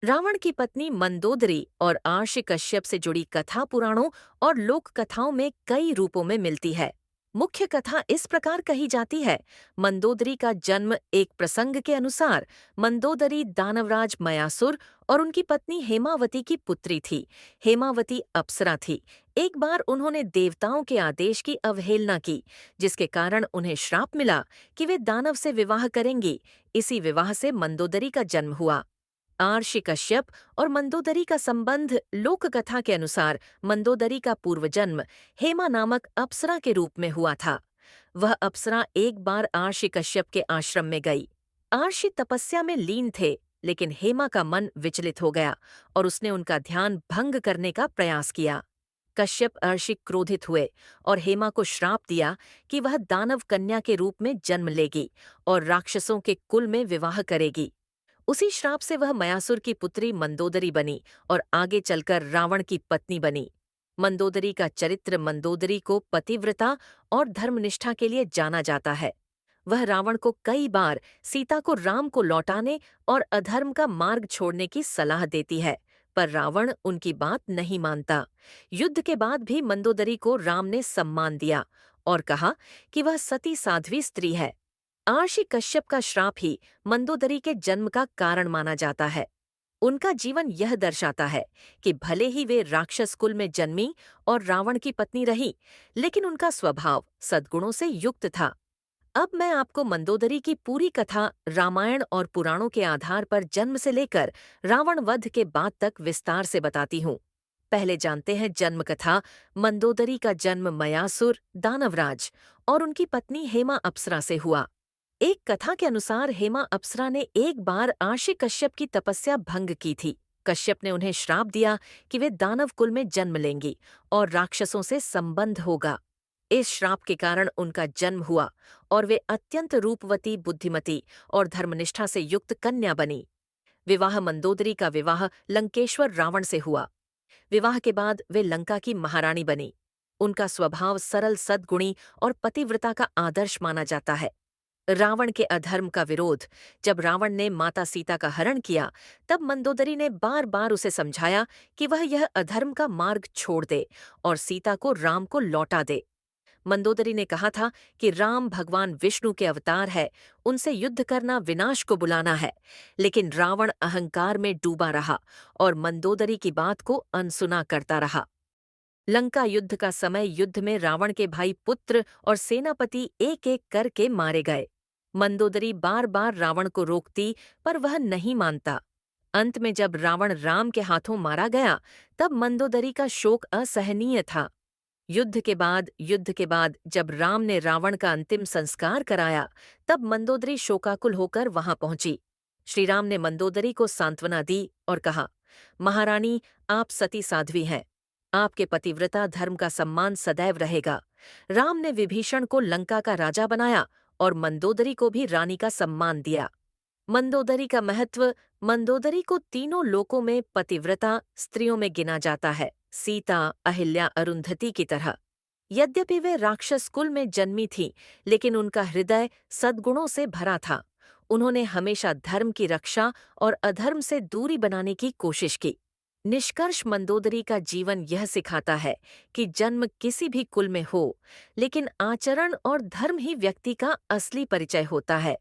रावण की पत्नी मंदोदरी और आर्षि कश्यप से जुड़ी कथा पुराणों और लोक कथाओं में कई रूपों में मिलती है। मुख्य कथा इस प्रकार कही जाती है। मंदोदरी का जन्म एक प्रसंग के अनुसार मंदोदरी दानवराज मयासुर और उनकी पत्नी हेमावती की पुत्री थी। हेमावती अप्सरा थी। एक बार उन्होंने देवताओं के आदेश की अवहेलना की, जिसके कारण उन्हें श्राप मिला कि वे दानव से विवाह करेंगी। इसी विवाह से मंदोदरी का जन्म हुआ। आर्षि कश्यप और मंदोदरी का संबंध लोक कथा के अनुसार मंदोदरी का पूर्व जन्म हेमा नामक अप्सरा के रूप में हुआ था। वह अप्सरा एक बार आर्षि कश्यप के आश्रम में गई। आर्षि तपस्या में लीन थे, लेकिन हेमा का मन विचलित हो गया और उसने उनका ध्यान भंग करने का प्रयास किया। कश्यप आर्षि क्रोधित हुए और हेमा को श्राप दिया कि वह दानव कन्या के रूप में जन्म लेगी और राक्षसों के कुल में विवाह करेगी। उसी श्राप से वह मयासुर की पुत्री मंदोदरी बनी और आगे चलकर रावण की पत्नी बनी। मंदोदरी का चरित्र मंदोदरी को पतिव्रता और धर्मनिष्ठा के लिए जाना जाता है। वह रावण को कई बार सीता को राम को लौटाने और अधर्म का मार्ग छोड़ने की सलाह देती है, पर रावण उनकी बात नहीं मानता। युद्ध के बाद भी मंदोदरी को राम ने सम्मान दिया और कहा कि वह सती साध्वी स्त्री है। आर्षि कश्यप का श्राप ही मंदोदरी के जन्म का कारण माना जाता है। उनका जीवन यह दर्शाता है कि भले ही वे राक्षस कुल में जन्मी और रावण की पत्नी रही, लेकिन उनका स्वभाव सद्गुणों से युक्त था। अब मैं आपको मंदोदरी की पूरी कथा रामायण और पुराणों के आधार पर जन्म से लेकर रावण वध के बाद तक विस्तार से बताती हूँ। पहले जानते हैं जन्म कथा। मंदोदरी का जन्म मयासुर दानवराज और उनकी पत्नी हेमा अप्सरा से हुआ। एक कथा के अनुसार हेमा अप्सरा ने एक बार आर्षि कश्यप की तपस्या भंग की थी। कश्यप ने उन्हें श्राप दिया कि वे दानव कुल में जन्म लेंगी और राक्षसों से संबंध होगा। इस श्राप के कारण उनका जन्म हुआ और वे अत्यंत रूपवती, बुद्धिमती और धर्मनिष्ठा से युक्त कन्या बनी। विवाह मंदोदरी का विवाह लंकेश्वर रावण से हुआ। विवाह के बाद वे लंका की महारानी बनी। उनका स्वभाव सरल, सद्गुणी और पतिव्रता का आदर्श माना जाता है। रावण के अधर्म का विरोध। जब रावण ने माता सीता का हरण किया, तब मंदोदरी ने बार बार उसे समझाया कि वह यह अधर्म का मार्ग छोड़ दे और सीता को राम को लौटा दे। मंदोदरी ने कहा था कि राम भगवान विष्णु के अवतार है, उनसे युद्ध करना विनाश को बुलाना है। लेकिन रावण अहंकार में डूबा रहा और मंदोदरी की बात को अनसुना करता रहा। लंका युद्ध का समय युद्ध में रावण के भाई पुत्र और सेनापति एक एक करके मारे गए। मंदोदरी बार बार रावण को रोकती, पर वह नहीं मानता। अंत में जब रावण राम के हाथों मारा गया, तब मंदोदरी का शोक असहनीय था। युद्ध के बाद जब राम ने रावण का अंतिम संस्कार कराया, तब मंदोदरी शोकाकुल होकर वहां पहुंची। श्री राम ने मंदोदरी को सांत्वना दी और कहा, महारानी, आप सती साध्वी हैं। आपके पतिव्रता धर्म का सम्मान सदैव रहेगा। राम ने विभीषण को लंका का राजा बनाया और मंदोदरी को भी रानी का सम्मान दिया। मंदोदरी का महत्व। मंदोदरी को तीनों लोकों में पतिव्रता स्त्रियों में गिना जाता है, सीता, अहिल्या, अरुंधति की तरह। यद्यपि वे राक्षस कुल में जन्मी थीं, लेकिन उनका हृदय सद्गुणों से भरा था। उन्होंने हमेशा धर्म की रक्षा और अधर्म से दूरी बनाने की कोशिश की। निष्कर्ष मंदोदरी का जीवन यह सिखाता है कि जन्म किसी भी कुल में हो, लेकिन आचरण और धर्म ही व्यक्ति का असली परिचय होता है।